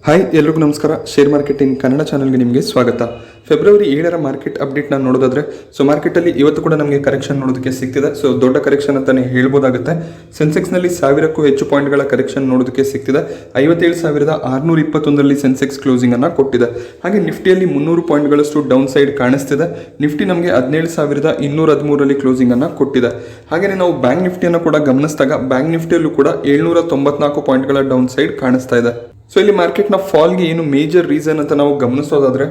Hi ಎಲ್ರಿಗೂ ನಮಸ್ಕಾರ. Share market in Kannada ಚಾನಲ್ಗೆ ನಿಮಗೆ ಸ್ವಾಗತ. ಫೆಬ್ರವರಿ 7ರ ಮಾರ್ಕೆಟ್ ಅಪ್ಡೇಟ್ ನಾನು ನೋಡೋದಾದ್ರೆ ಮಾರ್ಕೆಟಲ್ಲಿ ಇವತ್ತು ಕೂಡ ನಮಗೆ ಕರೆಕ್ಷನ್ ನೋಡೋದಕ್ಕೆ ಸಿಗ್ತಿದೆ. ದೊಡ್ಡ ಕರೆಕ್ಷನ್ ಅಂತಾನೆ ಹೇಳ್ಬೋದಾಗುತ್ತೆ. ಸೆನ್ಸೆಕ್ಸ್ನಲ್ಲಿ 1000ಕ್ಕೂ ಹೆಚ್ಚು ಪಾಯಿಂಟ್ಗಳ ಕರೆಕ್ಷನ್ ನೋಡೋದಕ್ಕೆ ಸಿಗ್ತಿದೆ. 57,621ರಲ್ಲಿ ಸೆನ್ಸೆಕ್ಸ್ ಕ್ಲೋಸಿಂಗ್ ಅನ್ನ ಕೊಟ್ಟಿದೆ. ಹಾಗೆ ನಿಫ್ಟಿಯಲ್ಲಿ 300 ಪಾಯಿಂಟ್ಗಳಷ್ಟು ಡೌನ್ ಸೈಡ್ ಕಾಣಿಸ್ತಿದೆ. ನಿಫ್ಟಿ ನಮಗೆ 17,213ರಲ್ಲಿ ಕ್ಲೋಸಿಂಗ್ ಅನ್ನ ಕೊಟ್ಟಿದೆ. ಹಾಗೆಯೇ ನಾವು ಬ್ಯಾಂಕ್ ನಿಫ್ಟಿಯನ್ನು ಕೂಡ ಗಮನಿಸಿದಾಗ ಬ್ಯಾಂಕ್ ನಿಫ್ಟಿಯಲ್ಲೂ ಕೂಡ 794 ಪಾಯಿಂಟ್ಗಳ ಡೌನ್ ಸೈಡ್ ಕಾಣಿಸ್ತಾ ಇದೆ. ಇಲ್ಲಿ ಮಾರ್ಕೆಟ್ನ ಫಾಲ್ಗೆ ಏನು ಮೇಜರ್ ರೀಸನ್ ಅಂತ ನಾವು ಗಮನಿಸೋದಾದ್ರೆ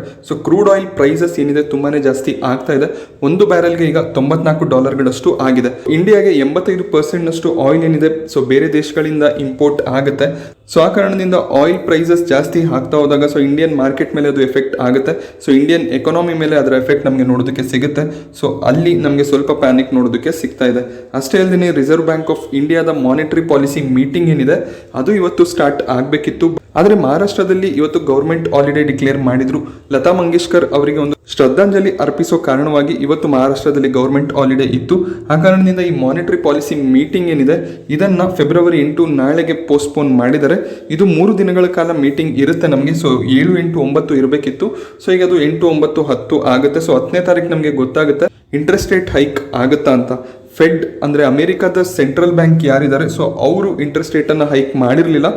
ಕ್ರೂಡ್ ಆಯಿಲ್ ಪ್ರೈಸಸ್ ಏನಿದೆ ತುಂಬಾನೇ ಜಾಸ್ತಿ ಆಗ್ತಾ ಇದೆ. ಒಂದು ಬ್ಯಾರಲ್ಗೆ ಈಗ $94 ಆಗಿದೆ. ಇಂಡಿಯಾಗೆ 85% ಆಯಿಲ್ ಏನಿದೆ ಬೇರೆ ದೇಶಗಳಿಂದ ಇಂಪೋರ್ಟ್ ಆಗುತ್ತೆ. ಆ ಕಾರಣದಿಂದ ಆಯಿಲ್ ಪ್ರೈಸಸ್ ಜಾಸ್ತಿ ಆಗ್ತಾ ಹೋದಾಗ ಇಂಡಿಯನ್ ಮಾರ್ಕೆಟ್ ಮೇಲೆ ಅದು ಎಫೆಕ್ಟ್ ಆಗುತ್ತೆ. ಇಂಡಿಯನ್ ಎಕಾನಮಿ ಮೇಲೆ ಅದರ ಎಫೆಕ್ಟ್ ನಮಗೆ ನೋಡೋದಕ್ಕೆ ಸಿಗುತ್ತೆ. ಅಲ್ಲಿ ನಮಗೆ ಸ್ವಲ್ಪ ಪ್ಯಾನಿಕ್ ನೋಡೋದಕ್ಕೆ ಸಿಗ್ತಾ ಇದೆ. ಅಷ್ಟೇ ಅಲ್ಲದೆ ರಿಸರ್ವ್ ಬ್ಯಾಂಕ್ ಆಫ್ ಇಂಡಿಯಾದ ಮಾನಿಟರಿ ಪಾಲಿಸಿ ಮೀಟಿಂಗ್ ಏನಿದೆ ಅದು ಇವತ್ತು ಸ್ಟಾರ್ಟ್ ಆಗಬೇಕಿತ್ತು. ಆದರೆ ಮಹಾರಾಷ್ಟ್ರದಲ್ಲಿ ಇವತ್ತು ಗೌರ್ಮೆಂಟ್ ಹಾಲಿಡೇ ಡಿಕ್ಲೇರ್ ಮಾಡಿದ್ರು. ಲತಾ ಮಂಗೇಶ್ಕರ್ ಅವರಿಗೆ ಒಂದು ಶ್ರದ್ಧಾಂಜಲಿ ಅರ್ಪಿಸೋ ಕಾರಣವಾಗಿ ಇವತ್ತು ಮಹಾರಾಷ್ಟ್ರದಲ್ಲಿ ಗೌರ್ಮೆಂಟ್ ಹಾಲಿಡೇ ಇತ್ತು. ಆ ಕಾರಣದಿಂದ ಈ ಮಾನಿಟರಿ ಪಾಲಿಸಿ ಮೀಟಿಂಗ್ ಏನಿದೆ ಇದನ್ನ ಫೆಬ್ರವರಿ 8 ನಾಳೆಗೆ ಪೋಸ್ಟ್ಪೋನ್ ಮಾಡಿದರೆ ಇದು 3 ದಿನಗಳ ಕಾಲ ಮೀಟಿಂಗ್ ಇರುತ್ತೆ ನಮಗೆ. 7, 8, 9 ಇರಬೇಕಿತ್ತು. ಈಗ ಅದು 8, 9, 10 ಆಗುತ್ತೆ. 10ನೇ ತಾರೀಕು ನಮಗೆ ಗೊತ್ತಾಗುತ್ತೆ ಇಂಟ್ರೆಸ್ಟ್ ರೇಟ್ ಹೈಕ್ ಆಗುತ್ತಾ ಅಂತ. ಫೆಡ್ ಅಂದರೆ ಅಮೆರಿಕದ ಸೆಂಟ್ರಲ್ ಬ್ಯಾಂಕ್ ಯಾರಿದ್ದಾರೆ ಅವರು ಇಂಟ್ರೆಸ್ಟ್ ರೇಟನ್ನು ಹೈಕ್ ಮಾಡಿರಲಿಲ್ಲ.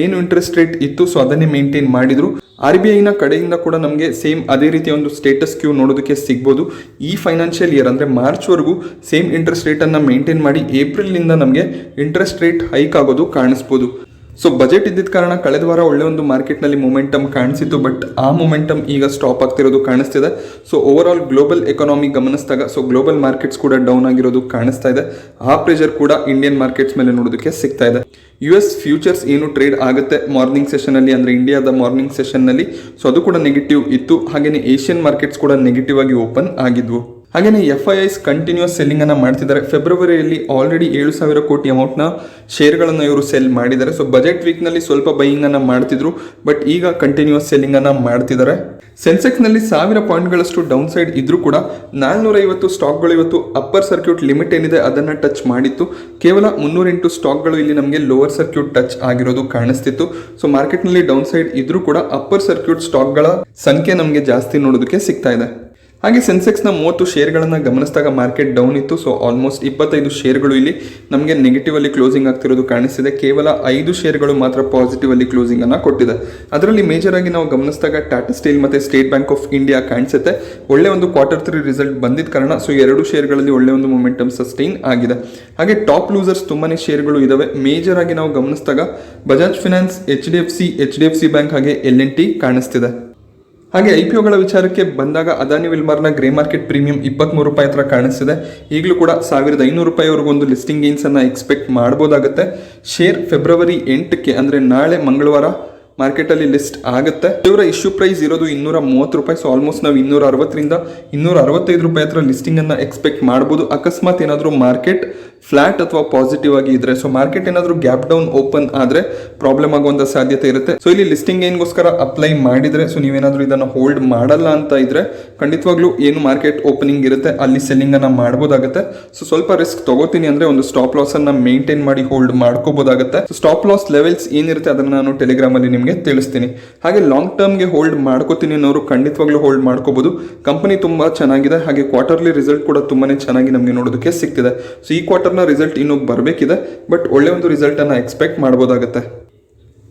ಏನು ಇಂಟ್ರೆಸ್ಟ್ ರೇಟ್ ಇತ್ತು ಅದನ್ನೇ ಮೇಂಟೈನ್ ಮಾಡಿದ್ರು. RBIನ ಕಡೆಯಿಂದ ಕೂಡ ನಮಗೆ ಸೇಮ್ ಅದೇ ರೀತಿಯ ಒಂದು ಸ್ಟೇಟಸ್ ಕ್ಯೂ ನೋಡೋದಕ್ಕೆ ಸಿಗ್ಬೋದು. ಈ ಫೈನಾನ್ಷಿಯಲ್ ಇಯರ್ ಅಂದರೆ ಮಾರ್ಚ್ವರೆಗೂ ಸೇಮ್ ಇಂಟ್ರೆಸ್ಟ್ ರೇಟನ್ನು ಮೇಂಟೈನ್ ಮಾಡಿ ಏಪ್ರಿಲ್ನಿಂದ ನಮಗೆ ಇಂಟ್ರೆಸ್ಟ್ ರೇಟ್ ಹೈಕ್ ಆಗೋದು ಕಾಣಿಸ್ಬೋದು. ಬಜೆಟ್ ಇದ್ದಿದ್ದ ಕಾರಣ ಕಳೆದ ವಾರ ಒಳ್ಳೆ ಒಂದು ಮಾರ್ಕೆಟ್ನಲ್ಲಿ ಮೊಮೆಂಟಮ್ ಕಾಣಿಸಿತ್ತು. ಬಟ್ ಆ ಮೊಮೆಂಟಮ್ ಈಗ ಸ್ಟಾಪ್ ಆಗ್ತಿರೋದು ಕಾಣಿಸ್ತಿದೆ. ಓವರ್ ಆಲ್ ಗ್ಲೋಬಲ್ ಎಕಾನಮಿ ಗಮನಿಸಿದಾಗ ಗ್ಲೋಬಲ್ ಮಾರ್ಕೆಟ್ಸ್ ಕೂಡ ಡೌನ್ ಆಗಿರೋದು ಕಾಣಿಸ್ತಾ ಇದೆ. ಆ ಪ್ರೆಷರ್ ಕೂಡ ಇಂಡಿಯನ್ ಮಾರ್ಕೆಟ್ಸ್ ಮೇಲೆ ನೋಡೋದಕ್ಕೆ ಸಿಗ್ತಾ ಇದೆ. US ಫ್ಯೂಚರ್ಸ್ ಏನು ಟ್ರೇಡ್ ಆಗುತ್ತೆ ಮಾರ್ನಿಂಗ್ ಸೆಷನಲ್ಲಿ ಅಂದರೆ ಇಂಡಿಯಾದ ಮಾರ್ನಿಂಗ್ ಸೆಷನ್ನಲ್ಲಿ ಅದು ಕೂಡ ನೆಗೆಟಿವ್ ಇತ್ತು. ಹಾಗೆಯೇ ಏಷ್ಯನ್ ಮಾರ್ಕೆಟ್ಸ್ ಕೂಡ ನೆಗೆಟಿವ್ ಆಗಿ ಓಪನ್ ಆಗಿದ್ವು. ಹಾಗೆಯೇ FIIs ಕಂಟಿನ್ಯೂಸ್ ಸೆಲ್ಲಿಂಗ್ ಅನ್ನು ಮಾಡ್ತಿದ್ದಾರೆ. ಫೆಬ್ರವರಿಯಲ್ಲಿ ಆಲ್ರೆಡಿ 7,000 ಕೋಟಿ ಅಮೌಂಟ್ನ ಶೇರ್ಗಳನ್ನು ಇವರು ಸೆಲ್ ಮಾಡಿದ್ದಾರೆ. ಬಜೆಟ್ ವೀಕ್ನಲ್ಲಿ ಸ್ವಲ್ಪ ಬೈಯಿಂಗ್ ಅನ್ನು ಮಾಡ್ತಿದ್ರು. ಬಟ್ ಈಗ ಕಂಟಿನ್ಯೂಸ್ ಸೆಲ್ಲಿಂಗ್ ಅನ್ನು ಮಾಡ್ತಿದ್ದಾರೆ. ಸೆನ್ಸೆಕ್ಸ್ನಲ್ಲಿ 1000 ಪಾಯಿಂಟ್ಗಳಷ್ಟು ಡೌನ್ ಸೈಡ್ ಇದ್ರೂ ಕೂಡ 450 ಸ್ಟಾಕ್ಗಳು ಇವತ್ತು ಅಪ್ಪರ್ ಸರ್ಕ್ಯೂಟ್ ಲಿಮಿಟ್ ಏನಿದೆ ಅದನ್ನು ಟಚ್ ಮಾಡಿತ್ತು. ಕೇವಲ 308 ಸ್ಟಾಕ್ಗಳು ಇಲ್ಲಿ ನಮಗೆ ಲೋವರ್ ಸರ್ಕ್ಯೂಟ್ ಟಚ್ ಆಗಿರೋದು ಕಾಣಿಸ್ತಿತ್ತು. ಮಾರ್ಕೆಟ್ನಲ್ಲಿ ಡೌನ್ ಸೈಡ್ ಇದ್ರೂ ಕೂಡ ಅಪ್ಪರ್ ಸರ್ಕ್ಯೂಟ್ ಸ್ಟಾಕ್ಗಳ ಸಂಖ್ಯೆ ನಮಗೆ ಜಾಸ್ತಿ ನೋಡೋದಕ್ಕೆ ಸಿಗ್ತಾ ಇದೆ. ಹಾಗೆ ಸೆನ್ಸೆಕ್ಸ್ನ 30 ಶೇರ್ಗಳನ್ನು ಗಮನಿಸಿದಾಗ ಮಾರ್ಕೆಟ್ ಡೌನ್ ಇತ್ತು. ಆಲ್ಮೋಸ್ಟ್ 25 ಶೇರ್ಗಳು ಇಲ್ಲಿ ನಮಗೆ ನೆಗೆಟಿವ್ ಅಲ್ಲಿ ಕ್ಲೋಸಿಂಗ್ ಆಗ್ತಿರೋದು ಕಾಣಿಸ್ತಿದೆ. ಕೇವಲ 5 ಶೇರ್ಗಳು ಮಾತ್ರ ಪಾಸಿಟಿವ್ ಅಲ್ಲಿ ಕ್ಲೋಸಿಂಗ್ ಅನ್ನ ಕೊಟ್ಟಿದೆ. ಅದರಲ್ಲಿ ಮೇಜರ್ ಆಗಿ ನಾವು ಗಮನಿಸಿದಾಗ ಟಾಟಾ ಸ್ಟೀಲ್ ಮತ್ತೆ ಸ್ಟೇಟ್ ಬ್ಯಾಂಕ್ ಆಫ್ ಇಂಡಿಯಾ ಕಾಣಿಸುತ್ತೆ. ಒಳ್ಳೆ ಒಂದು Q3 ರಿಸಲ್ಟ್ ಬಂದಿದ್ದ ಕಾರಣ ಎರಡು ಶೇರ್ಗಳಲ್ಲಿ ಒಳ್ಳೆ ಒಂದು ಮೊಮೆಂಟಮ್ ಸಸ್ಟೈನ್ ಆಗಿದೆ. ಹಾಗೆ ಟಾಪ್ ಲೂಸರ್ಸ್ ತುಂಬಾನೇ ಶೇರ್ಗಳು ಇದಾವೆ. ಮೇಜರ್ ಆಗಿ ನಾವು ಗಮನಿಸಿದಾಗ ಬಜಾಜ್ ಫಿನಾನ್ಸ್, HDFC ಬ್ಯಾಂಕ್ ಹಾಗೆ L&T ಕಾಣಿಸ್ತಿದೆ. ಹಾಗೆ IPOಗಳ ವಿಚಾರಕ್ಕೆ ಬಂದಾಗ ಅದಾನಿ ವಿಲ್ಮಾರ್ನ ಗ್ರೇ ಮಾರ್ಕೆಟ್ ಪ್ರೀಮಿಯಂ ₹23 ಹತ್ರ ಕಾಣಿಸ್ತಿದೆ. ಈಗಲೂ ಕೂಡ ₹1,500 ಒಂದು ಲಿಸ್ಟಿಂಗ್ ಗೇನ್ಸ್ ಅನ್ನ ಎಕ್ಸ್ಪೆಕ್ಟ್ ಮಾಡಬಹುದಾಗುತ್ತೆ. ಶೇರ್ ಫೆಬ್ರವರಿ 8ಕ್ಕೆ ಅಂದರೆ ನಾಳೆ ಮಂಗಳವಾರ ಮಾರ್ಕೆಟಲ್ಲಿ ಲಿಸ್ಟ್ ಆಗುತ್ತೆ. ಇವರ ಇಶ್ಯೂ ಪ್ರೈಸ್ ಇರೋದು ₹230. ಆಲ್ಮೋಸ್ಟ್ ನಾವು ₹260ರಿಂದ ₹265 ಹತ್ರ ಲಿಸ್ಟಿಂಗ್ ಅನ್ನ ಎಕ್ಸ್ಪೆಕ್ಟ್ ಮಾಡಬಹುದು. ಅಕಸ್ಮಾತ್ ಏನಾದರೂ ಮಾರ್ಕೆಟ್ ಫ್ಲಾಟ್ ಅಥವಾ ಪಾಸಿಟಿವ್ ಆಗಿ ಇದ್ರೆ ಮಾರ್ಕೆಟ್ ಏನಾದರೂ ಗ್ಯಾಪ್ ಡೌನ್ ಓಪನ್ ಆದ್ರೆ ಪ್ರಾಬ್ಲಮ್ ಆಗುವಂತ ಸಾಧ್ಯತೆ ಇರುತ್ತೆ. ಇಲ್ಲಿ ಲಿಸ್ಟಿಂಗ್ ಏನ್ಗೋಸ್ಕರ ಅಪ್ಲೈ ಮಾಡಿದ್ರೆ ನೀವೇನಾದ್ರೂ ಇದನ್ನ ಹೋಲ್ಡ್ ಮಾಡಲ್ಲ ಅಂತ ಇದ್ರೆ ಖಂಡಿತವಾಗ್ಲೂ ಏನು ಮಾರ್ಕೆಟ್ ಓಪನಿಂಗ್ ಇರುತ್ತೆ ಅಲ್ಲಿ ಸೆಲ್ಲಿಂಗ್ ಅನ್ನ ಮಾಡಬಹುದಾಗುತ್ತೆ. ಸ್ವಲ್ಪ ರಿಸ್ಕ್ ತಗೋತೀನಿ ಅಂದ್ರೆ ಒಂದು ಸ್ಟಾಪ್ ಲಾಸ್ ಅನ್ನ ಮೇಂಟೈನ್ ಮಾಡಿ ಹೋಲ್ಡ್ ಮಾಡ್ಕೋಬಹುದಾಗುತ್ತೆ. ಸ್ಟಾಪ್ ಲಾಸ್ ಲೆವೆಲ್ಸ್ ಏನಿರುತ್ತೆ ಅದನ್ನ ನಾನು ಟೆಲಿಗ್ರಾಮ್ ಅಲ್ಲಿ ನಿಮಗೆ ತಿಳಿಸ್ತೀನಿ. ಹಾಗೆ ಲಾಂಗ್ ಟರ್ಮ್ ಗೆ ಹೋಲ್ಡ್ ಮಾಡ್ಕೋತೀನಿ ಅನ್ನೋರು ಖಂಡಿತವಾಗ್ಲೂ ಹೋಲ್ಡ್ ಮಾಡ್ಕೋಬಹುದು. ಕಂಪನಿ ತುಂಬಾ ಚೆನ್ನಾಗಿದೆ. ಹಾಗೆ ಕ್ವಾರ್ಟರ್ಲಿ ರಿಸಲ್ಟ್ ಕೂಡ ತುಂಬಾನೇ ಚೆನ್ನಾಗಿ ನಮಗೆ ನೋಡೋದಕ್ಕೆ ಸಿಗ್ತಿದೆ. ಈ ಕ್ವಾರ್ಟರ್ ರಿಸಲ್ಟ್ ಇನ್ನೂ ಬರಬೇಕಿದೆ. ಬಟ್ ಒಳ್ಳೆ ಒಂದು ರಿಸಲ್ಟ್ ಅನ್ನ ಎಕ್ಸ್ಪೆಕ್ಟ್ ಮಾಡಬಹುದಾಗುತ್ತೆ.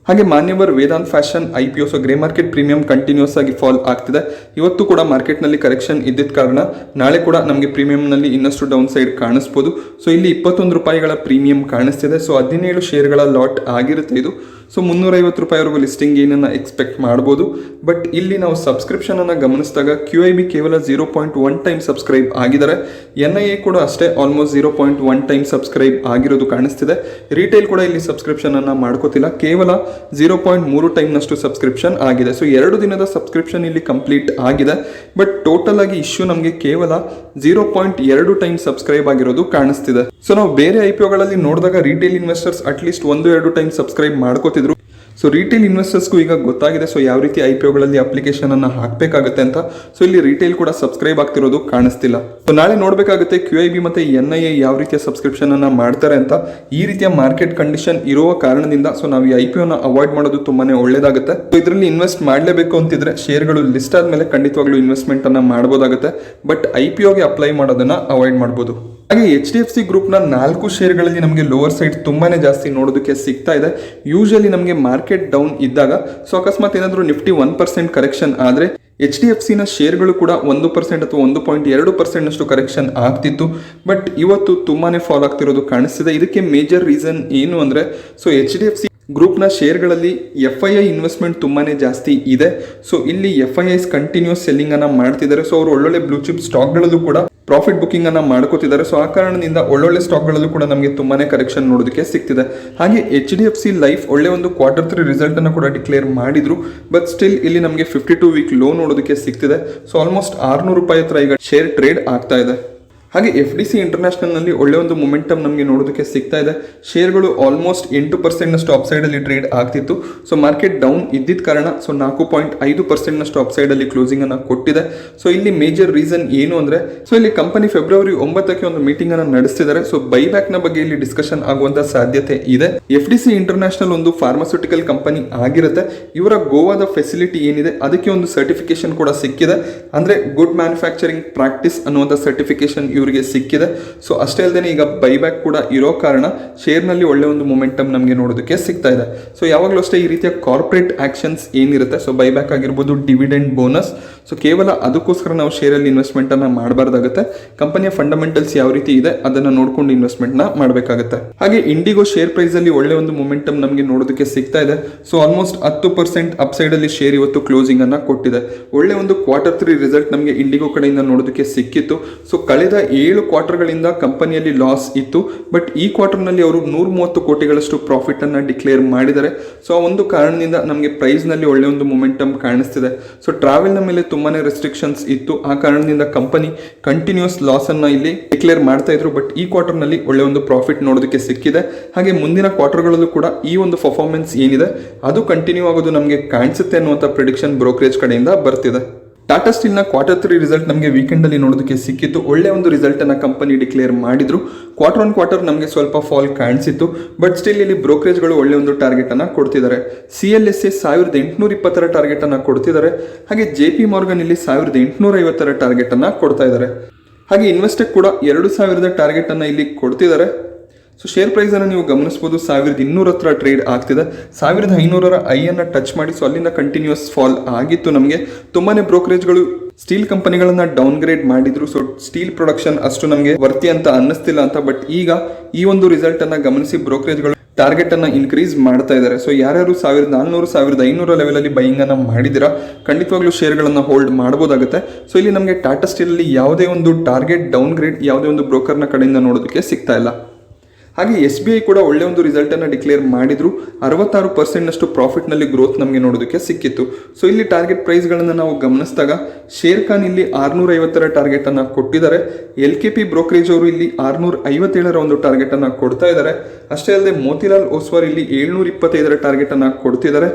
ಹಾಗೆ Manyavar Vedant fashion IPO grey market premium continues ಆಗಿ ಫಾಲ್ ಆಗ್ತಿದೆ. ಇವತ್ತು ಕೂಡ ಮಾರ್ಕೆಟ್ನಲ್ಲಿ ಕರೆಕ್ಷನ್ ಇದ್ದಿದ್ದ ಕಾರಣ ನಾಳೆ ಕೂಡ ನಮಗೆ ಪ್ರೀಮಿಯಂನಲ್ಲಿ ಇನ್ನಷ್ಟು ಡೌನ್ ಸೈಡ್ ಕಾಣಿಸ್ಬೋದು. ಇಲ್ಲಿ ₹21 ಪ್ರೀಮಿಯಂ ಕಾಣಿಸ್ತಿದೆ. 17 ಶೇರ್ಗಳ ಲಾಟ್ ಆಗಿರುತ್ತೆ ಇದು. ₹350 ಲಿಸ್ಟಿಂಗ್ ಏನನ್ನ ಎಕ್ಸ್ಪೆಕ್ಟ್ ಮಾಡಬಹುದು. ಬಟ್ ಇಲ್ಲಿ ನಾವು ಸಬ್ಸ್ಕ್ರಿಪ್ಷನ್ ಅನ್ನ ಗಮನಿಸಿದಾಗ QIB ಕೇವಲ 0.1 ಟೈಮ್ ಸಬ್ಸ್ಕ್ರೈಬ್ ಆಗಿದ್ದಾರೆ. NIA ಕೂಡ ಅಷ್ಟೇ ಆಲ್ಮೋಸ್ಟ್ 0.1 ಟೈಮ್ ಸಬ್ಸ್ಕ್ರೈಬ್ ಆಗಿರೋದು ಕಾಣಿಸ್ತಿದೆ. ರಿಟೇಲ್ ಕೂಡ ಇಲ್ಲಿ ಸಬ್ಸ್ಕ್ರಿಪ್ಷನ್ ಅನ್ನ ಮಾಡ್ಕೋತಿಲ್ಲ. ಕೇವಲ 0.3 ಟೈಮ್ ನಷ್ಟು ಸಬ್ಸ್ಕ್ರಿಪ್ಷನ್ ಆಗಿದೆ. 2 ದಿನದ ಸಬ್ಸ್ಕ್ರಿಪ್ಷನ್ ಇಲ್ಲಿ ಕಂಪ್ಲೀಟ್ ಆಗಿದೆ. ಬಟ್ ಟೋಟಲ್ ಆಗಿ ಇಶ್ಯೂ ನಮಗೆ ಕೇವಲ 0.2 ಟೈಮ್ ಸಬ್ಸ್ಕ್ರೈಬ್ ಆಗಿರೋದು ಕಾಣಿಸ್ತಿದೆ. ನಾವು ಬೇರೆ IPOಗಳಲ್ಲಿ ನೋಡಿದಾಗ retail investors at least 1-2 time subscribe ಮಾಡ್ಕೋತಿದ್ರು. ಸೊ ರಿಟೇಲ್ ಇನ್ವೆಸ್ಟರ್ಸ್ಗೂ ಈಗ ಗೊತ್ತಾಗಿದೆ ಸೊ ಯಾವ ರೀತಿ IPOಗಳಲ್ಲಿ ಅಪ್ಲಿಕೇಶನ್ ಅನ್ನು ಹಾಕಬೇಕಾಗುತ್ತೆ ಅಂತ. ಸೊ ಇಲ್ಲಿ ರಿಟೇಲ್ ಕೂಡ ಸಬ್ಸ್ಕ್ರೈಬ್ ಆಗ್ತಿರೋದು ಕಾಣಿಸ್ತಿಲ್ಲ. ಸೊ ನಾಳೆ ನೋಡಬೇಕಾಗುತ್ತೆ QIB ಮತ್ತು NIA ಯಾವ ರೀತಿಯ ಸಬ್ಸ್ಕ್ರಿಪ್ಷನ್ ಅನ್ನ ಮಾಡ್ತಾರೆ ಅಂತ. ಈ ರೀತಿಯ ಮಾರ್ಕೆಟ್ ಕಂಡೀಷನ್ ಇರುವ ಕಾರಣದಿಂದ ಸೊ ನಾವು ಈ IPOನ ಅವಾಯ್ಡ್ ಮಾಡೋದು ತುಂಬಾನೇ ಒಳ್ಳೇದಾಗುತ್ತೆ. ಸೊ ಇದರಲ್ಲಿ ಇನ್ವೆಸ್ಟ್ ಮಾಡಲೇಬೇಕು ಅಂತಿದ್ರೆ ಶೇರ್ಗಳು ಲಿಸ್ಟ್ ಆದ್ಮೇಲೆ ಖಂಡಿತವಾಗ್ಲೂ ಇನ್ವೆಸ್ಟ್ಮೆಂಟ್ ಅನ್ನ ಮಾಡಬಹುದಾಗುತ್ತೆ. ಬಟ್ IPOಗೆ ಅಪ್ಲೈ ಮಾಡೋದನ್ನ ಅವಾಯ್ಡ್ ಮಾಡಬಹುದು. ಹಾಗೆ HDFC ಗ್ರೂಪ್ನ 4 ಶೇರ್ಗಳಲ್ಲಿ ನಮಗೆ ಲೋವರ್ ಸೈಡ್ ತುಂಬಾನೇ ಜಾಸ್ತಿ ನೋಡೋದಕ್ಕೆ ಸಿಗ್ತಾ ಇದೆ. ಯೂಶಲಿ ನಮಗೆ ಮಾರ್ಕೆಟ್ ಡೌನ್ ಇದ್ದಾಗ ಸೊ ಅಕಸ್ಮಾತ್ ಏನಾದರೂ ನಿಫ್ಟಿ 1% ಕರೆಕ್ಷನ್ ಆದರೆ HDFCನ ಶೇರ್ಗಳು ಕೂಡ 1% ಅಥವಾ 1.2% ಅಷ್ಟು ಕರೆಕ್ಷನ್ ಆಗ್ತಿತ್ತು. ಬಟ್ ಇವತ್ತು ತುಂಬಾನೇ ಫಾಲ್ ಆಗ್ತಿರೋದು ಕಾಣಿಸ್ತಿದೆ. ಇದಕ್ಕೆ ಮೇಜರ್ ರೀಸನ್ ಏನು ಅಂದರೆ ಸೊ HDFC ಗ್ರೂಪ್ನ ಶೇರ್ಗಳಲ್ಲಿ FII ಇನ್ವೆಸ್ಟ್ಮೆಂಟ್ ತುಂಬಾನೇ ಜಾಸ್ತಿ ಇದೆ. ಸೊ ಇಲ್ಲಿ FIIs ಕಂಟಿನ್ಯೂಸ್ ಸೆಲ್ಲಿಂಗ್ ಅನ್ನ ಮಾಡ್ತಿದ್ದಾರೆ. ಸೊ ಅವರು ಒಳ್ಳೊಳ್ಳೆ ಬ್ಲೂ ಚಿಪ್ ಸ್ಟಾಕ್ಗಳಲ್ಲೂ ಕೂಡ ಪ್ರಾಫಿಟ್ ಬುಕಿಂಗ್ ಅನ್ನ ಮಾಡ್ಕೋತಿದ್ದಾರೆ. ಸೊ ಆ ಕಾರಣದಿಂದ ಒಳ್ಳೊಳ್ಳೆ ಸ್ಟಾಕ್ಗಳಲ್ಲೂ ಕೂಡ ನಮಗೆ ತುಂಬಾನೇ ಕರೆಕ್ಷನ್ ನೋಡೋದಕ್ಕೆ ಸಿಗ್ತಿದೆ. ಹಾಗೆ HDFC ಲೈಫ್ ಒಳ್ಳೆ ಒಂದು Q3 ರಿಸಲ್ಟ್ ಅನ್ನು ಕೂಡ ಡಿಕ್ಲೇರ್ ಮಾಡಿದ್ರು. ಬಟ್ ಸ್ಟಿಲ್ ಇಲ್ಲಿ ನಮಗೆ 52 ವೀಕ್ ಲೋ ನೋಡೋದಕ್ಕೆ ಸಿಗ್ತಿದೆ. ಸೊ ಆಲ್ಮೋಸ್ಟ್ 600 ರೂಪಾಯಿ ಹತ್ರ ಈಗ ಶೇರ್ ಟ್ರೇಡ್ ಆಗ್ತಾ ಇದೆ. ಹಾಗೆ FDC ಇಂಟರ್ನ್ಯಾಷನಲ್ನಲ್ಲಿ ಒಳ್ಳೆ ಒಂದು ಮೊಮೆಂಟಮ್ ನಮಗೆ ನೋಡೋದಕ್ಕೆ ಸಿಗ್ತಾ ಇದೆ. ಶೇರ್ಗಳು ಆಲ್ಮೋಸ್ಟ್ 8% ಅಪ್ಸೈಡಲ್ಲಿ ಟ್ರೇಡ್ ಆಗ್ತಿತ್ತು. ಸೊ ಮಾರ್ಕೆಟ್ ಡೌನ್ ಇದ್ದಿದ್ದ ಕಾರಣ ಸೊ 4.5% ಅಪ್ಸೈಡಲ್ಲಿ ಕ್ಲೋಸಿಂಗ್ ಅನ್ನು ಕೊಟ್ಟಿದೆ. ಸೊ ಇಲ್ಲಿ ಮೇಜರ್ ರೀಸನ್ ಏನು ಅಂದರೆ ಸೊ ಇಲ್ಲಿ ಕಂಪನಿ ಫೆಬ್ರವರಿ 9ಕ್ಕೆ ಒಂದು ಮೀಟಿಂಗ್ ಅನ್ನು ನಡೆಸ್ತಿದ್ದಾರೆ. ಸೊ ಬೈಬ್ಯಾಕ್ನ ಬಗ್ಗೆ ಇಲ್ಲಿ ಡಿಸ್ಕಷನ್ ಆಗುವಂತ ಸಾಧ್ಯತೆ ಇದೆ. FDC ಇಂಟರ್ನ್ಯಾಷನಲ್ ಒಂದು ಫಾರ್ಮಾಸ್ಯೂಟಿಕಲ್ ಕಂಪನಿ ಆಗಿರುತ್ತೆ. ಇವರ ಗೋವಾದ ಫೆಸಿಲಿಟಿ ಏನಿದೆ ಅದಕ್ಕೆ ಒಂದು ಸರ್ಟಿಫಿಕೇಶನ್ ಕೂಡ ಸಿಕ್ಕಿದೆ. ಅಂದರೆ ಗುಡ್ ಮ್ಯಾನುಫ್ಯಾಕ್ಚರಿಂಗ್ ಪ್ರಾಕ್ಟೀಸ್ ಅನ್ನುವಂಥ ಸರ್ಟಿಫಿಕೇಶನ್ ಇವರಿಗೆ ಸಿಕ್ಕಿದೆ. ಸೊ ಅಷ್ಟೇ ಅಲ್ಲದೆ ಈಗ ಬೈಬ್ಯಾಕ್ ಕೂಡ ಇರೋ ಕಾರಣ ಶೇರ್ನಲ್ಲಿ ಒಳ್ಳೆ ಒಂದು ಮೊಮೆಂಟಮ್ ನಮಗೆ ನೋಡೋದಕ್ಕೆ ಸಿಗ್ತಾ ಇದೆ. ಸೊ ಯಾವಾಗಲೂ ಅಷ್ಟೇ ಈ ರೀತಿಯ ಕಾರ್ಪೊರೇಟ್ ಆಕ್ಷನ್ಸ್ ಏನಿರುತ್ತೆ ಸೊ ಬೈಬ್ಯಾಕ್ ಆಗಿರ್ಬೋದು, ಡಿವಿಡೆಂಡ್ ಬೋನಸ್, ಸೊ ಕೇವಲ ಅದಕ್ಕೋಸ್ಕರ ನಾವು ಶೇರಲ್ಲಿ ಇನ್ವೆಸ್ಟ್ಮೆಂಟ್ ಅನ್ನ ಮಾಡಬಾರ್ದಾಗುತ್ತೆ. ಕಂಪನಿಯ ಫಂಡಮೆಂಟಲ್ಸ್ ಯಾವ ರೀತಿ ಇದೆ ಅದನ್ನ ನೋಡ್ಕೊಂಡು ಇನ್ವೆಸ್ಟ್ಮೆಂಟ್ ನ ಮಾಡಬೇಕಾಗುತ್ತೆ. ಹಾಗೆ ಇಂಡಿಗೋ ಶೇರ್ ಪ್ರೈಸ್ ಅಲ್ಲಿ ಒಳ್ಳೆ ಒಂದು ಮೊಮೆಂಟಮ್ ನಮಗೆ ನೋಡೋದಕ್ಕೆ ಸಿಗ್ತಾ ಇದೆ. ಸೊ ಆಲ್ಮೋಸ್ಟ್ 10% ಅಪ್ಸೈಡ್ ಅಲ್ಲಿ ಶೇರ್ ಇವತ್ತು ಕ್ಲೋಸಿಂಗ್ ಅನ್ನ ಕೊಟ್ಟಿದೆ. ಒಳ್ಳೆ ಒಂದು Q3 ರಿಸಲ್ಟ್ ನಮಗೆ ಇಂಡಿಗೋ ಕಡೆಯಿಂದ ನೋಡೋದಕ್ಕೆ ಸಿಕ್ಕಿತ್ತು. ಸೊ ಕಳೆದ 7 ಕ್ವಾರ್ಟರ್ಗಳಿಂದ ಕಂಪನಿಯಲ್ಲಿ ಲಾಸ್ ಇತ್ತು. ಬಟ್ ಈ ಕ್ವಾರ್ಟರ್ನಲ್ಲಿ ಅವರು 130 ಕೋಟಿಗಳಷ್ಟು ಪ್ರಾಫಿಟ್ ಅನ್ನ ಡಿಕ್ಲೇರ್ ಮಾಡಿದ್ದಾರೆ. ಸೊ ಆ ಒಂದು ಕಾರಣದಿಂದ ನಮಗೆ ಪ್ರೈಸ್ ನಲ್ಲಿ ಒಳ್ಳೆ ಒಂದು ಮೊಮೆಂಟಮ್ ಕಾಣಿಸ್ತಿದೆ. ಸೊ ಟ್ರಾವೆಲ್ ನ ಮೇಲೆ ತುಂಬಾನೇ ರೆಸ್ಟ್ರಿಕ್ಷನ್ಸ್ ಇತ್ತು. ಆ ಕಾರಣದಿಂದ ಕಂಪನಿ ಕಂಟಿನ್ಯೂಸ್ ಲಾಸ್ ಅನ್ನ ಇಲ್ಲಿ ಡಿಕ್ಲೇರ್ ಮಾಡ್ತಾ ಇದ್ರು. ಬಟ್ ಈ ಕ್ವಾರ್ಟರ್ ನಲ್ಲಿ ಒಳ್ಳೆ ಒಂದು ಪ್ರಾಫಿಟ್ ನೋಡೋದಕ್ಕೆ ಸಿಕ್ಕಿದೆ. ಹಾಗೆ ಮುಂದಿನ ಕ್ವಾರ್ಟರ್ಗಳಲ್ಲೂ ಕೂಡ ಈ ಒಂದು ಪರ್ಫಾರ್ಮೆನ್ಸ್ ಏನಿದೆ ಅದು ಕಂಟಿನ್ಯೂ ಆಗೋದು ನಮಗೆ ಕಾಣಿಸುತ್ತೆ ಅನ್ನುವಂಥ ಪ್ರಿಡಿಕ್ಷನ್ ಬ್ರೋಕರೇಜ್ ಕಡೆಯಿಂದ ಬರ್ತಿದೆ. ಟಾಟಾ ಸ್ಟೀಲ್ನ Q3 ರಿಸಲ್ಟ್ ನಮಗೆ ವೀಕೆಂಡ್ ಅಲ್ಲಿ ನೋಡೋದಕ್ಕೆ ಸಿಕ್ಕಿತ್ತು. ಒಳ್ಳೆ ಒಂದು ರಿಸಲ್ಟ್ ಅನ್ನ ಕಂಪನಿ ಡಿಕ್ಲೇರ್ ಮಾಡಿದ್ರು. ಕ್ವಾರ್ಟರ್ ನಮಗೆ ಸ್ವಲ್ಪ ಫಾಲ್ ಕಾಣಿಸಿತ್ತು. ಬಟ್ ಸ್ಟಿಲ್ ಇಲ್ಲಿ ಬ್ರೋಕರೇಜ್ಗಳು ಒಳ್ಳೆ ಒಂದು ಟಾರ್ಗೆಟ್ ಅನ್ನ ಕೊಡ್ತಿದ್ದಾರೆ. CLSA 1820 ಟಾರ್ಗೆಟ್ ಅನ್ನ ಕೊಡ್ತಿದ್ದಾರೆ. ಹಾಗೆ JP ಮಾರ್ಗನ್ ಇಲ್ಲಿ 1850 ಟಾರ್ಗೆಟ್ ಅನ್ನ ಕೊಡ್ತಾ ಇದ್ದಾರೆ. ಹಾಗೆ ಇನ್ವೆಸ್ಟೆಕ್ ಕೂಡ 2000 ಟಾರ್ಗೆಟ್ ಅನ್ನ ಇಲ್ಲಿ ಕೊಡ್ತಿದ್ದಾರೆ. ಸೊ ಶೇರ್ ಪ್ರೈಸ್ ಅನ್ನು ನೀವು ಗಮನಿಸಬಹುದು 1200 ಹತ್ರ ಟ್ರೇಡ್ ಆಗ್ತಿದೆ. 1500 ಐಯನ್ನು ಟಚ್ ಮಾಡಿ ಸೊ ಅಲ್ಲಿಂದ ಕಂಟಿನ್ಯೂಸ್ ಫಾಲ್ ಆಗಿತ್ತು. ನಮಗೆ ತುಂಬಾನೇ ಬ್ರೋಕರೇಜ್ಗಳು ಸ್ಟೀಲ್ ಕಂಪನಿಗಳನ್ನ ಡೌನ್ ಗ್ರೇಡ್ ಮಾಡಿದ್ರು. ಸೊ ಸ್ಟೀಲ್ ಪ್ರೊಡಕ್ಷನ್ ಅಷ್ಟು ನಮಗೆ ವರ್ತಿ ಅಂತ ಅನ್ನಿಸ್ತಿಲ್ಲ ಅಂತ. ಬಟ್ ಈಗ ಈ ಒಂದು ರಿಸಲ್ಟ್ ಅನ್ನ ಗಮನಿಸಿ ಬ್ರೋಕರೇಜ್ಗಳು ಟಾರ್ಗೆಟ್ ಅನ್ನ ಇನ್ಕ್ರೀಸ್ ಮಾಡ್ತಾ ಇದ್ದಾರೆ. ಸೊ ಯಾರ್ಯಾರು 1400 1500 ಲೆವೆಲ್ ಅಲ್ಲಿ ಬೈಯಿಂಗ್ ಅನ್ನ ಮಾಡಿದಿರಾ ಖಂಡಿತವಾಗ್ಲೂ ಶೇರ್ಗಳನ್ನ ಹೋಲ್ಡ್ ಮಾಡಬಹುದಾಗುತ್ತೆ. ಸೊ ಇಲ್ಲಿ ನಮಗೆ ಟಾಟಾ ಸ್ಟೀಲ್ ಅಲ್ಲಿ ಯಾವುದೇ ಒಂದು ಟಾರ್ಗೆಟ್ ಡೌನ್ ಗ್ರೇಡ್ ಯಾವುದೇ ಒಂದು ಬ್ರೋಕರ್ನ ಕಡೆಯಿಂದ ನೋಡೋದಕ್ಕೆ ಸಿಗ್ತಾ ಇಲ್ಲ. ಹಾಗೆ SBI ಕೂಡ ಒಳ್ಳೆ ಒಂದು ರಿಸಲ್ಟ್ ಅನ್ನು ಡಿಕ್ಲೇರ್ ಮಾಡಿದ್ರು. 66% ಪ್ರಾಫಿಟ್ ನಲ್ಲಿ ಗ್ರೋತ್ ನಮಗೆ ನೋಡೋದಕ್ಕೆ ಸಿಕ್ಕಿತ್ತು. ಸೊ ಇಲ್ಲಿ ಟಾರ್ಗೆಟ್ ಪ್ರೈಸ್ಗಳನ್ನು ನಾವು ಗಮನಿಸಿದಾಗ ಶೇರ್ ಖಾನ್ ಇಲ್ಲಿ 650 ಟಾರ್ಗೆಟ್ ಅನ್ನ ಕೊಟ್ಟಿದ್ದಾರೆ. LKP ಬ್ರೋಕರೇಜ್ ಅವರು ಇಲ್ಲಿ 657 ಒಂದು ಟಾರ್ಗೆಟ್ ಅನ್ನ ಕೊಡ್ತಾ ಇದ್ದಾರೆ. ಅಷ್ಟೇ ಅಲ್ಲದೆ ಮೋತಿಲಾಲ್ ಓಸ್ವಾರ್ ಇಲ್ಲಿ 725 ಟಾರ್ಗೆಟ್ ಅನ್ನ ಕೊಡ್ತಿದ್ದಾರೆ.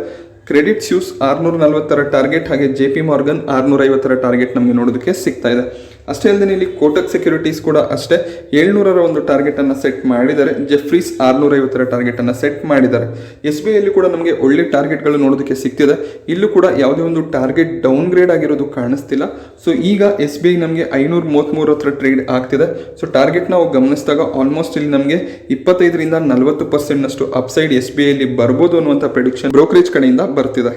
ಕ್ರೆಡಿಟ್ ಸ್ಯೂಸ್ 640 ಟಾರ್ಗೆಟ್, ಹಾಗೆ JP ಮಾರ್ಗನ್ 650 ಟಾರ್ಗೆಟ್ ನಮಗೆ ನೋಡೋದಕ್ಕೆ ಸಿಗ್ತಾ ಇದೆ. ಅಷ್ಟೇ ಅಲ್ಲದೆ ಇಲ್ಲಿ ಕೋಟಕ್ ಸೆಕ್ಯೂರಿಟೀಸ್ ಕೂಡ ಅಷ್ಟೇ 700 ಒಂದು ಟಾರ್ಗೆಟ್ ಅನ್ನ ಸೆಟ್ ಮಾಡಿದ್ದಾರೆ. ಜೆಫ್ರೀಸ್ 650 ಟಾರ್ಗೆಟ್ ಅನ್ನ ಸೆಟ್ ಮಾಡಿದ್ದಾರೆ. SBI ಅಲ್ಲಿ ಕೂಡ ನಮಗೆ ಒಳ್ಳೆ ಟಾರ್ಗೆಟ್ಗಳು ನೋಡೋದಕ್ಕೆ ಸಿಗ್ತಿದೆ. ಇಲ್ಲೂ ಕೂಡ ಯಾವುದೇ ಒಂದು ಟಾರ್ಗೆಟ್ ಡೌನ್ ಗ್ರೇಡ್ ಆಗಿರೋದು ಕಾಣಿಸ್ತಿಲ್ಲ. ಸೊ ಈಗ SBI ನಮಗೆ 533 ಹತ್ರ ಟ್ರೇಡ್ ಆಗ್ತಿದೆ. ಸೊ ಟಾರ್ಗೆಟ್ ನಾವು ಗಮನಿಸಿದಾಗ ಆಲ್ಮೋಸ್ಟ್ ಇಲ್ಲಿ ನಮಗೆ 25ರಿಂದ 40% ಅಪ್ಸೈಡ್ SBI ಅಲ್ಲಿ ಬರ್ಬೋದು ಅನ್ನುವಂಥ ಪ್ರೆಡಿಕ್ಷನ್ ಬ್ರೋಕರೇಜ್ ಕಡೆಯಿಂದ ಬರ್ತಿದೆ.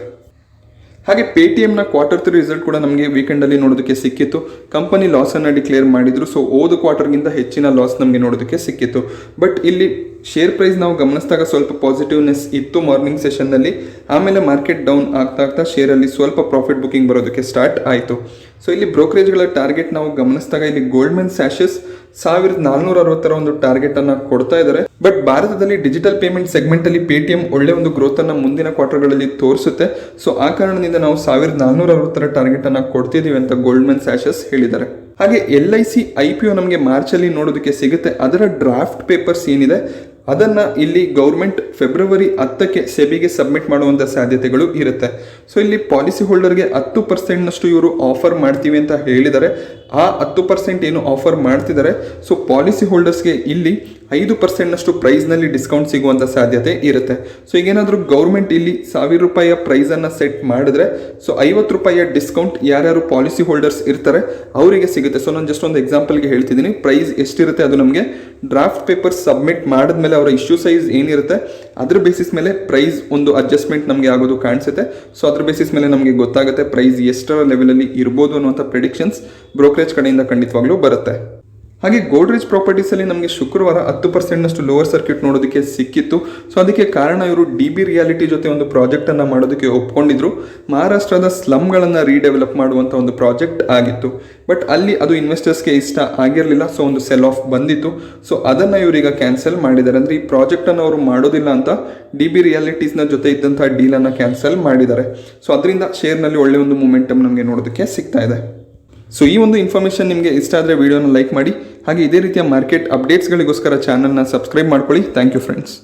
ಹಾಗೆ ಪೇಟಿಎಂನ Q3 ರಿಸಲ್ಟ್ ಕೂಡ ನಮಗೆ ವೀಕೆಂಡ್ ಅಲ್ಲಿ ನೋಡೋದಕ್ಕೆ ಸಿಕ್ಕಿತ್ತು. ಕಂಪನಿ ಲಾಸ್ ಅನ್ನ ಡಿಕ್ಲೇರ್ ಮಾಡಿದ್ರು. ಸೊ ಹೋದ ಕ್ವಾರ್ಟರ್ಗಿಂತ ಹೆಚ್ಚಿನ ಲಾಸ್ ನಮಗೆ ನೋಡೋದಕ್ಕೆ ಸಿಕ್ಕಿತ್ತು. ಬಟ್ ಇಲ್ಲಿ ಶೇರ್ ಪ್ರೈಸ್ ನಾವು ಗಮನಿಸಿದಾಗ ಸ್ವಲ್ಪ ಪಾಸಿಟಿವ್ನೆಸ್ ಇತ್ತು ಮಾರ್ನಿಂಗ್ ಸೆಷನ್ನಲ್ಲಿ. ಆಮೇಲೆ ಮಾರ್ಕೆಟ್ ಡೌನ್ ಆಗ್ತಾ ಶೇರಲ್ಲಿ ಸ್ವಲ್ಪ ಪ್ರಾಫಿಟ್ ಬುಕಿಂಗ್ ಬರೋದಕ್ಕೆ ಸ್ಟಾರ್ಟ್ ಆಯಿತು. ಸೊ ಇಲ್ಲಿ ಬ್ರೋಕರೇಜ್ಗಳ ಟಾರ್ಗೆಟ್ ನಾವು ಗಮನಿಸಿದಾಗ ಇಲ್ಲಿ ಗೋಲ್ಡ್ಮನ್ ಸ್ಯಾಶಸ್ 1460 ಒಂದು ಟಾರ್ಗೆಟ್ ಅನ್ನ ಕೊಡ್ತಾ ಇದ್ದಾರೆ. ಬಟ್ ಭಾರತದಲ್ಲಿ ಡಿಜಿಟಲ್ ಪೇಮೆಂಟ್ ಸೆಗ್ಮೆಂಟ್ ಅಲ್ಲಿ ಪೇಟಿಎಂ ಒಳ್ಳೆ ಒಂದು ಗ್ರೋತ್ ಅನ್ನ ಮುಂದಿನ ಕ್ವಾರ್ಟರ್ಗಳಲ್ಲಿ ತೋರಿಸುತ್ತೆ. ಸೊ ಆ ಕಾರಣದಿಂದ ನಾವು 1460 ಟಾರ್ಗೆಟ್ ಅನ್ನ ಕೊಡ್ತಿದೀವಿ ಅಂತ ಗೋಲ್ಡ್ಮನ್ ಸ್ಯಾಶಸ್ ಹೇಳಿದ್ದಾರೆ. ಹಾಗೆ LIC IPO ನಮಗೆ ಮಾರ್ಚ್ ಅಲ್ಲಿ ನೋಡೋದಕ್ಕೆ ಸಿಗುತ್ತೆ. ಅದರ ಡ್ರಾಫ್ಟ್ ಪೇಪರ್ಸ್ ಏನಿದೆ ಅದನ್ನು ಇಲ್ಲಿ ಗೌರ್ಮೆಂಟ್ ಫೆಬ್ರವರಿ 10ಕ್ಕೆ ಸೆಬಿಗೆ ಸಬ್ಮಿಟ್ ಮಾಡುವಂಥ ಸಾಧ್ಯತೆಗಳು ಇರುತ್ತೆ. ಸೊ ಇಲ್ಲಿ ಪಾಲಿಸಿ ಹೋಲ್ಡರ್ಗೆ 10%ನಷ್ಟು ಇವರು ಆಫರ್ ಮಾಡ್ತೀವಿ ಅಂತ ಹೇಳಿದ್ದಾರೆ. ಆ 10% ಏನು ಆಫರ್ ಮಾಡ್ತಿದ್ದಾರೆ, ಸೊ ಪಾಲಿಸಿ ಹೋಲ್ಡರ್ಸ್ಗೆ ಇಲ್ಲಿ 5%ನಷ್ಟು ಪ್ರೈಸ್ನಲ್ಲಿ ಡಿಸ್ಕೌಂಟ್ ಸಿಗುವಂಥ ಸಾಧ್ಯತೆ ಇರುತ್ತೆ. ಸೊ ಈಗೇನಾದರೂ ಗೌರ್ಮೆಂಟ್ ಇಲ್ಲಿ ₹1000 ಪ್ರೈಸನ್ನು ಸೆಟ್ ಮಾಡಿದ್ರೆ, ಸೊ ₹50 ಡಿಸ್ಕೌಂಟ್ ಯಾರ್ಯಾರು ಪಾಲಿಸಿ ಹೋಲ್ಡರ್ಸ್ ಇರ್ತಾರೆ ಅವರಿಗೆ ಸಿಗುತ್ತೆ. ಸೊ ನಾನು ಜಸ್ಟ್ ಒಂದು ಎಕ್ಸಾಂಪಲ್ಗೆ ಹೇಳ್ತಿದ್ದೀನಿ. ಪ್ರೈಸ್ ಎಷ್ಟಿರುತ್ತೆ ಅದು ನಮಗೆ ಡ್ರಾಫ್ಟ್ ಪೇಪರ್ ಸಬ್ಮಿಟ್ ಮಾಡಿದ್ಮೇಲೆ ಅವರ ಇಶ್ಯೂ ಸೈಜ್ ಏನಿರುತ್ತೆ ಅದ್ರ ಬೇಸಿಸ್ ಮೇಲೆ ಪ್ರೈಸ್ ಒಂದು ಅಡ್ಜಸ್ಟ್ಮೆಂಟ್ ನಮಗೆ ಆಗೋದು ಕಾಣಿಸುತ್ತೆ. ಸೊ ಅದ್ರ ಬೇಸಿಸ್ ಮೇಲೆ ನಮಗೆ ಗೊತ್ತಾಗುತ್ತೆ ಪ್ರೈಸ್ ಎಷ್ಟರ ಲೆವೆಲಲ್ಲಿ ಇರ್ಬೋದು ಅನ್ನುವಂಥ ಪ್ರೆಡಿಕ್ಷನ್ಸ್ ಬ್ರೋಕರೇಜ್ ಕಡೆಯಿಂದ ಖಂಡಿತವಾಗ್ಲೂ ಬರುತ್ತೆ. ಹಾಗೆ ಗೋಡ್ರೇಜ್ ಪ್ರಾಪರ್ಟೀಸಲ್ಲಿ ನಮಗೆ ಶುಕ್ರವಾರ 10%ನಷ್ಟು ಲೋವರ್ ಸರ್ಕ್ಯೂಟ್ ನೋಡೋದಕ್ಕೆ ಸಿಕ್ಕಿತ್ತು. ಸೊ ಅದಕ್ಕೆ ಕಾರಣ ಇವರು DB ರಿಯಾಲಿಟಿ ಜೊತೆ ಒಂದು ಪ್ರಾಜೆಕ್ಟನ್ನು ಮಾಡೋದಕ್ಕೆ ಒಪ್ಕೊಂಡಿದ್ರು. ಮಹಾರಾಷ್ಟ್ರದ ಸ್ಲಮ್ಗಳನ್ನು ರೀಡೆವಲಪ್ ಮಾಡುವಂಥ ಒಂದು ಪ್ರಾಜೆಕ್ಟ್ ಆಗಿತ್ತು. ಬಟ್ ಅಲ್ಲಿ ಅದು ಇನ್ವೆಸ್ಟರ್ಸ್ಗೆ ಇಷ್ಟ ಆಗಿರಲಿಲ್ಲ. ಸೊ ಒಂದು ಸೆಲ್ ಆಫ್ ಬಂದಿತ್ತು. ಸೊ ಅದನ್ನು ಇವರೀಗ ಕ್ಯಾನ್ಸಲ್ ಮಾಡಿದ್ದಾರೆ. ಅಂದರೆ ಈ ಪ್ರಾಜೆಕ್ಟನ್ನು ಅವರು ಮಾಡೋದಿಲ್ಲ ಅಂತ DB ರಿಯಾಲಿಟೀಸ್ನ ಜೊತೆ ಇದ್ದಂಥ ಡೀಲನ್ನು ಕ್ಯಾನ್ಸಲ್ ಮಾಡಿದ್ದಾರೆ. ಸೊ ಅದರಿಂದ ಶೇರ್ನಲ್ಲಿ ಒಳ್ಳೆ ಒಂದು ಮೂಮೆಂಟಮ್ ನಮಗೆ ನೋಡೋದಕ್ಕೆ ಸಿಗ್ತಾ ಇದೆ. ಸೊ ಈ ಒಂದು ಇನ್ಫಾರ್ಮೇಷನ್ ನಿಮಗೆ ಇಷ್ಟ ಆದರೆ ವಿಡಿಯೋನ ಲೈಕ್ ಮಾಡಿ. ಹಾಗೆ ಇದೇ ರೀತಿಯ ಮಾರ್ಕೆಟ್ ಅಪ್ಡೇಟ್ಸ್ಗಳಿಗೋಸ್ಕರ ಚಾನಲ್ನ ಸಬ್ಸ್ಕ್ರೈಬ್ ಮಾಡ್ಕೊಳ್ಳಿ. Thank you friends.